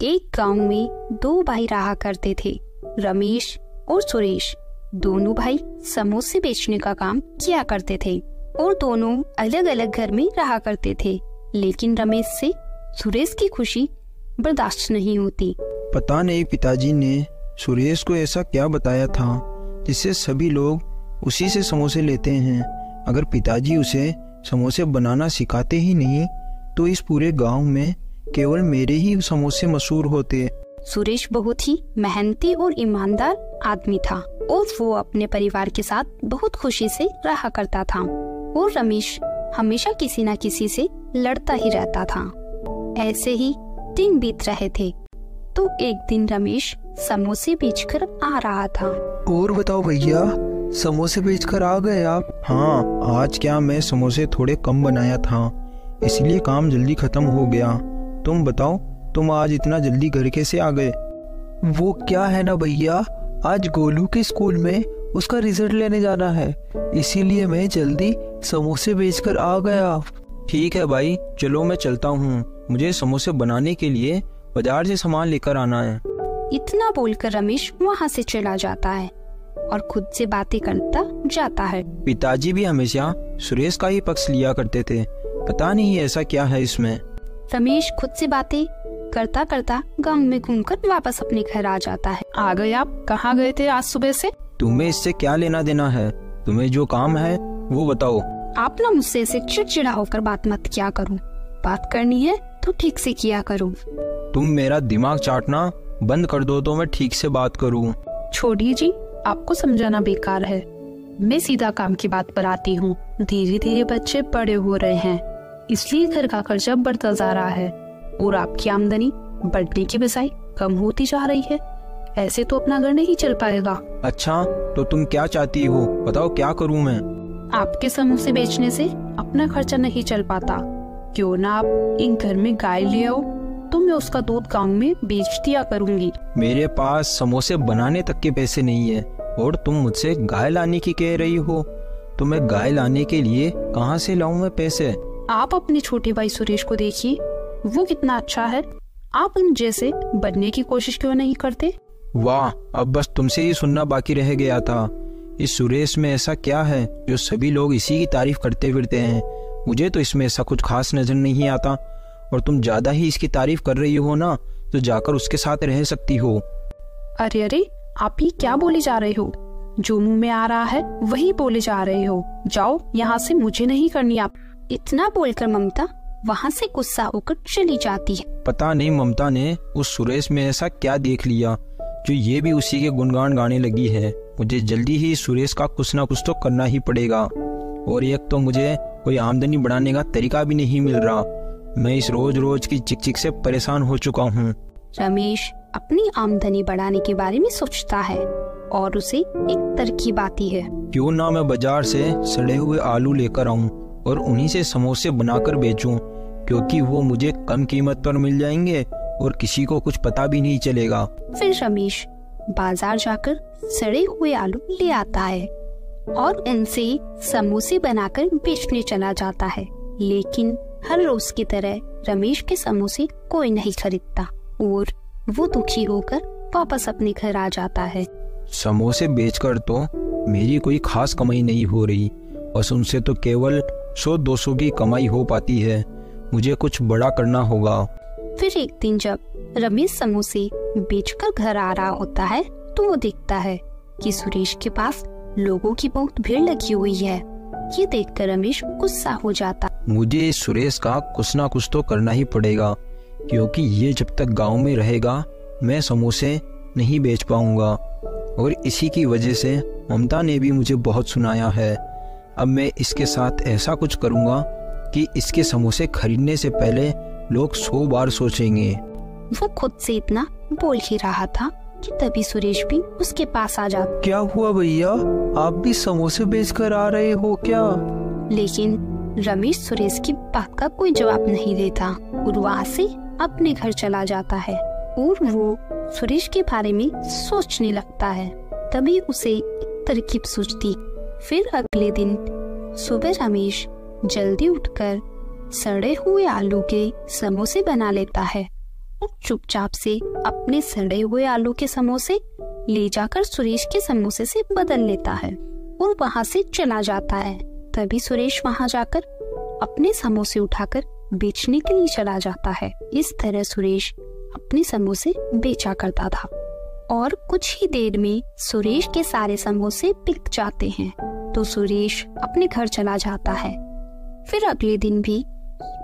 एक गांव में दो भाई रहा करते थे, रमेश और सुरेश। दोनों भाई समोसे बेचने का काम किया करते थे और दोनों अलग अलग घर में रहा करते थे। लेकिन रमेश से सुरेश की खुशी बर्दाश्त नहीं होती। पता नहीं पिताजी ने सुरेश को ऐसा क्या बताया था जिससे सभी लोग उसी से समोसे लेते हैं। अगर पिताजी उसे समोसे बनाना सिखाते ही नहीं तो इस पूरे गांव में केवल मेरे ही समोसे मशहूर होते। सुरेश बहुत ही मेहनती और ईमानदार आदमी था और वो अपने परिवार के साथ बहुत खुशी से रहा करता था और रमेश हमेशा किसी न किसी से लड़ता ही रहता था। ऐसे ही दिन बीत रहे थे तो एक दिन रमेश समोसे बेचकर आ रहा था। और बताओ भैया, समोसे बेचकर आ गए आप? हाँ, आज क्या मैं समोसे थोड़े कम बनाया था इसलिए काम जल्दी खत्म हो गया। तुम बताओ, तुम आज इतना जल्दी घर कैसे आ गए? वो क्या है ना भैया, आज गोलू के स्कूल में उसका रिजल्ट लेने जाना है, इसीलिए मैं जल्दी समोसे बेचकर आ गया। ठीक है भाई, चलो मैं चलता हूँ। मुझे समोसे बनाने के लिए बाजार से सामान लेकर आना है। इतना बोलकर रमेश वहाँ से चला जाता है और खुद से बातें करता जाता है। पिताजी भी हमेशा सुरेश का ही पक्ष लिया करते थे, पता नहीं ऐसा क्या है इसमें। रमेश खुद से बातें करता करता गांव में घूमकर वापस अपने घर आ जाता है। आ गए आप? कहाँ गए थे आज सुबह से? तुम्हें इससे क्या लेना देना है? तुम्हें जो काम है वो बताओ। आप ना मुझसे ऐसे चिड़चिड़ा होकर बात मत किया करो। बात करनी है तो ठीक से किया करो। तुम मेरा दिमाग चाटना बंद कर दो तो मैं ठीक से बात करूँ। छोड़िए जी, आपको समझाना बेकार है। मैं सीधा काम की बात पर आती हूँ। धीरे धीरे बच्चे बड़े हो रहे हैं, इसलिए घर का खर्चा बढ़ता जा रहा है और आपकी आमदनी बढ़ने की बजाय कम होती जा रही है। ऐसे तो अपना घर नहीं चल पाएगा। अच्छा, तो तुम क्या चाहती हो? बताओ क्या करूं मैं? आपके समोसे बेचने से अपना खर्चा नहीं चल पाता। क्यों ना आप एक घर में गाय ले आओ, तो मैं उसका दूध गांव में बेच दिया करूंगी। मेरे पास समोसे बनाने तक के पैसे नहीं है और तुम मुझसे गाय लाने की कह रही हो, तो मैं गाय लाने के लिए कहाँ से लाऊं मैं पैसे? आप अपने छोटे भाई सुरेश को देखिए, वो कितना अच्छा है। आप उन जैसे बनने की कोशिश क्यों नहीं करते? वाह, अब बस तुमसे ही सुनना बाकी रह गया था। इस सुरेश में ऐसा क्या है जो सभी लोग इसी की तारीफ करते फिरते हैं? मुझे तो इसमें ऐसा कुछ खास नजर नहीं आता और तुम ज्यादा ही इसकी तारीफ कर रही हो ना, तो जाकर उसके साथ रह सकती हो। अरे अरे, आप ही क्या बोले जा रहे हो? जो मुंह में आ रहा है वही बोले जा रहे हो। जाओ यहाँ से, मुझे नहीं करनी आप। इतना बोलकर ममता वहाँ से गुस्सा होकर चली जाती है। पता नहीं ममता ने उस सुरेश में ऐसा क्या देख लिया जो ये भी उसी के गुणगान गाने लगी है। मुझे जल्दी ही सुरेश का कुछ ना कुछ तो करना ही पड़ेगा और एक तो मुझे कोई आमदनी बढ़ाने का तरीका भी नहीं मिल रहा। मैं इस रोज रोज की चिक-चिक से परेशान हो चुका हूँ। रमेश अपनी आमदनी बढ़ाने के बारे में सोचता है और उसे एक तरकीब आती है। क्यों ना मैं बाजार से सड़े हुए आलू लेकर आऊं और उन्हीं से समोसे बनाकर बेचूं, क्योंकि वो मुझे कम कीमत पर मिल जाएंगे और किसी को कुछ पता भी नहीं चलेगा। फिर रमेश बाजार जाकर सड़े हुए आलू ले आता है और इनसे समोसे बनाकर बेचने चला जाता है। लेकिन हर रोज की तरह रमेश के समोसे कोई नहीं खरीदता और वो दुखी होकर वापस अपने घर आ जाता है। समोसे बेचकर तो मेरी कोई खास कमाई नहीं हो रही, बस उनसे तो केवल 100-200 की कमाई हो पाती है। मुझे कुछ बड़ा करना होगा। फिर एक दिन जब रमेश समोसे बेचकर घर आ रहा होता है तो वो देखता है कि सुरेश के पास लोगों की बहुत भीड़ लगी हुई है। ये देखकर रमेश गुस्सा हो जाता। मुझे इस सुरेश का कुछ ना कुछ तो करना ही पड़ेगा, क्योंकि ये जब तक गांव में रहेगा मैं समोसे नहीं बेच पाऊंगा और इसी की वजह से ममता ने भी मुझे बहुत सुनाया है। अब मैं इसके साथ ऐसा कुछ करूंगा कि इसके समोसे खरीदने से पहले लोग 100 बार सोचेंगे। वो खुद से इतना बोल ही रहा था कि तभी सुरेश भी उसके पास आ जाता। क्या हुआ भैया, आप भी समोसे बेचकर आ रहे हो क्या? लेकिन रमेश सुरेश की बात का कोई जवाब नहीं देता और वहाँ से अपने घर चला जाता है और वो सुरेश के बारे में सोचने लगता है। तभी उसे एक तरकीब सूझती। फिर अगले दिन सुबह रमेश जल्दी उठकर सड़े हुए आलू के समोसे बना लेता है और चुपचाप से अपने सड़े हुए आलू के समोसे ले जाकर सुरेश के समोसे से बदल लेता है और वहाँ से चला जाता है। तभी सुरेश वहाँ जाकर अपने समोसे उठाकर बेचने के लिए चला जाता है। इस तरह सुरेश अपने समोसे बेचा करता था और कुछ ही देर में सुरेश के सारे समोसे बिक जाते हैं। तो सुरेश अपने घर चला जाता है। फिर अगले दिन भी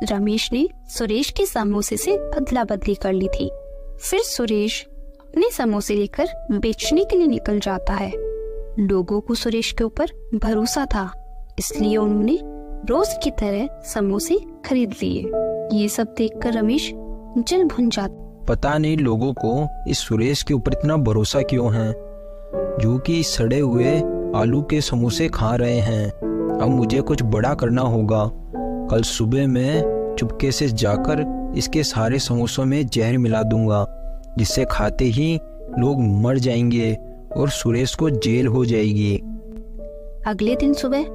रमेश ने सुरेश के समोसे से अदला बदली कर ली थी। फिर सुरेश अपने समोसे लेकर बेचने के लिए निकल जाता है। लोगों को सुरेश के ऊपर भरोसा था, इसलिए उन्होंने रोज की तरह समोसे खरीद लिए। ये सब देखकर रमेश जल भुन जाता। पता नहीं लोगों को इस सुरेश के ऊपर इतना भरोसा क्यों है, जो कि सड़े हुए आलू के समोसे खा रहे हैं। अब मुझे कुछ बड़ा करना होगा। कल सुबह मैं चुपके से जाकर इसके सारे समोसों में जहर मिला दूंगा, जिससे खाते ही लोग मर जाएंगे और सुरेश को जेल हो जाएगी। अगले दिन सुबह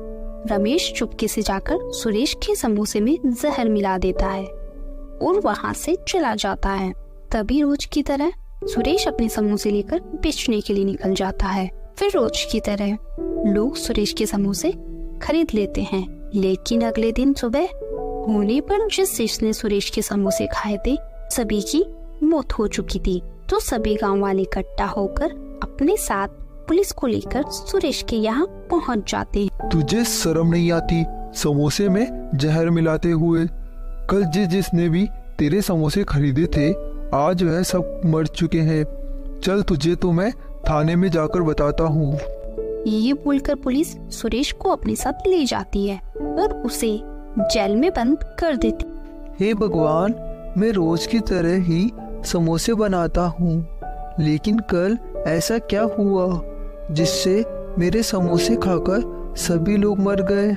रमेश चुपके से जाकर सुरेश के समोसे में जहर मिला देता है और वहां से चला जाता है। तभी रोज की तरह सुरेश अपने समोसे लेकर बेचने के लिए निकल जाता है। फिर रोज की तरह लोग सुरेश के समोसे खरीद लेते हैं। लेकिन अगले दिन सुबह होने पर जिसने सुरेश के समोसे खाए थे, सभी की मौत हो चुकी थी। तो सभी गांव वाले इकट्ठा होकर अपने साथ पुलिस को लेकर सुरेश के यहाँ पहुँच जाते हैं। तुझे शर्म नहीं आती समोसे में जहर मिलाते हुए? कल जिसने भी तेरे समोसे खरीदे थे, आज वह सब मर चुके हैं। चल तुझे तो मैं थाने में जाकर बताता हूँ। ये बोलकर पुलिस सुरेश को अपने साथ ले जाती है और उसे जेल में बंद कर देती। हे भगवान, मैं रोज की तरह ही समोसे बनाता हूँ, लेकिन कल ऐसा क्या हुआ जिससे मेरे समोसे खाकर सभी लोग मर गए?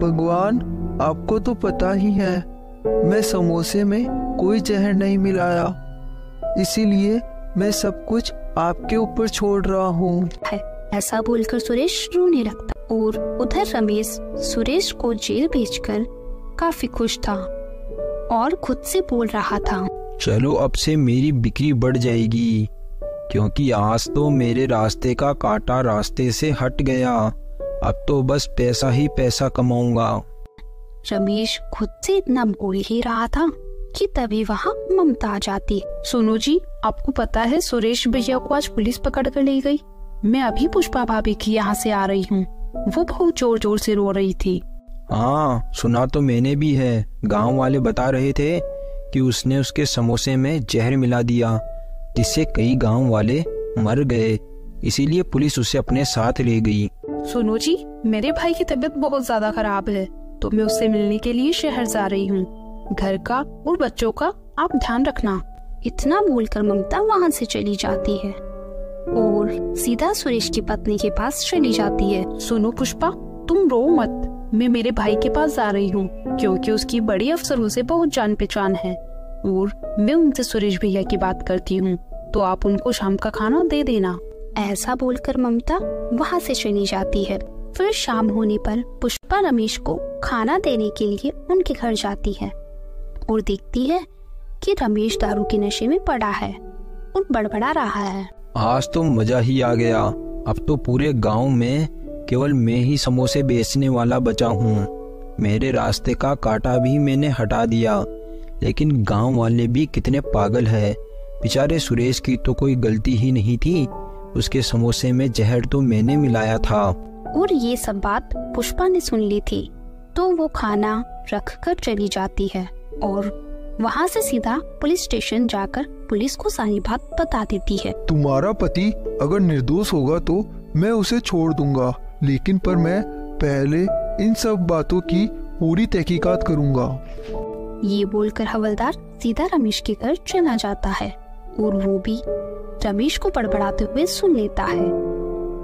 भगवान, आपको तो पता ही है मैं समोसे में कोई जहर नहीं मिलाया, इसीलिए मैं सब कुछ आपके ऊपर छोड़ रहा हूँ। ऐसा बोलकर सुरेश रोने लगता और उधर रमेश सुरेश को जेल भेजकर काफी खुश था और खुद से बोल रहा था, चलो अब से मेरी बिक्री बढ़ जाएगी, क्योंकि आज तो मेरे रास्ते का कांटा रास्ते से हट गया। अब तो बस पैसा ही पैसा कमाऊंगा। रमेश खुद से इतना बोल ही रहा था कि तभी वहाँ ममता आ जाती। सुनो जी, आपको पता है सुरेश भैया को आज पुलिस पकड़ कर ले गई। मैं अभी पुष्पा भाभी की यहाँ से आ रही हूँ। वो बहुत जोर जोर से रो रही थी। हाँ, सुना तो मैंने भी है। गांव वाले बता रहे थे कि उसने उसके समोसे में जहर मिला दिया, जिससे कई गांव वाले मर गए। इसीलिए पुलिस उसे अपने साथ ले गई। सुनो जी, मेरे भाई की तबीयत बहुत ज्यादा खराब है, तो मैं उससे मिलने के लिए शहर जा रही हूँ। घर का और बच्चों का आप ध्यान रखना। इतना बोलकर ममता वहाँ से चली जाती है और सीधा सुरेश की पत्नी के पास चली जाती है। सुनो पुष्पा, तुम रो मत। मैं मेरे भाई के पास जा रही हूँ, क्योंकि उसकी बड़ी अफसरों से बहुत जान पहचान है और मैं उनसे सुरेश भैया की बात करती हूँ, तो आप उनको शाम का खाना दे देना। ऐसा बोलकर ममता वहाँ से चली जाती है। फिर शाम होने पर पुष्पा रमेश को खाना देने के लिए उनके घर जाती है और देखती है कि रमेश दारू के नशे में पड़ा है और बड़बड़ा रहा है। आज तो मजा ही आ गया। अब तो पूरे गांव में केवल मैं ही समोसे बेचने वाला बचा हूँ। मेरे रास्ते का कांटा भी मैंने हटा दिया, लेकिन गांव वाले भी कितने पागल है। बेचारे सुरेश की तो कोई गलती ही नहीं थी, उसके समोसे में जहर तो मैंने मिलाया था। और ये सब बात पुष्पा ने सुन ली थी, तो वो खाना रख कर चली जाती है और वहाँ से सीधा पुलिस स्टेशन जाकर पुलिस को सारी बात बता देती है। तुम्हारा पति अगर निर्दोष होगा तो मैं उसे छोड़ दूंगा, लेकिन पर मैं पहले इन सब बातों की पूरी तहकीकात करूंगा। ये बोलकर हवलदार सीधा रमेश के घर चला जाता है और वो भी रमेश को बड़बड़ाते हुए सुन लेता है।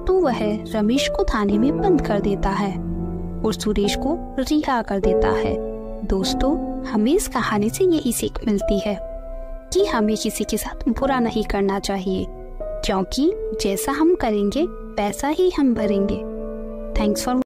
तो वह रमेश को थाने में बंद कर देता है और सुरेश को रिहा कर देता है। दोस्तों, हमें इस कहानी से यही सीख मिलती है कि हमें किसी के साथ बुरा नहीं करना चाहिए, क्योंकि जैसा हम करेंगे वैसा ही हम भरेंगे। Thanks for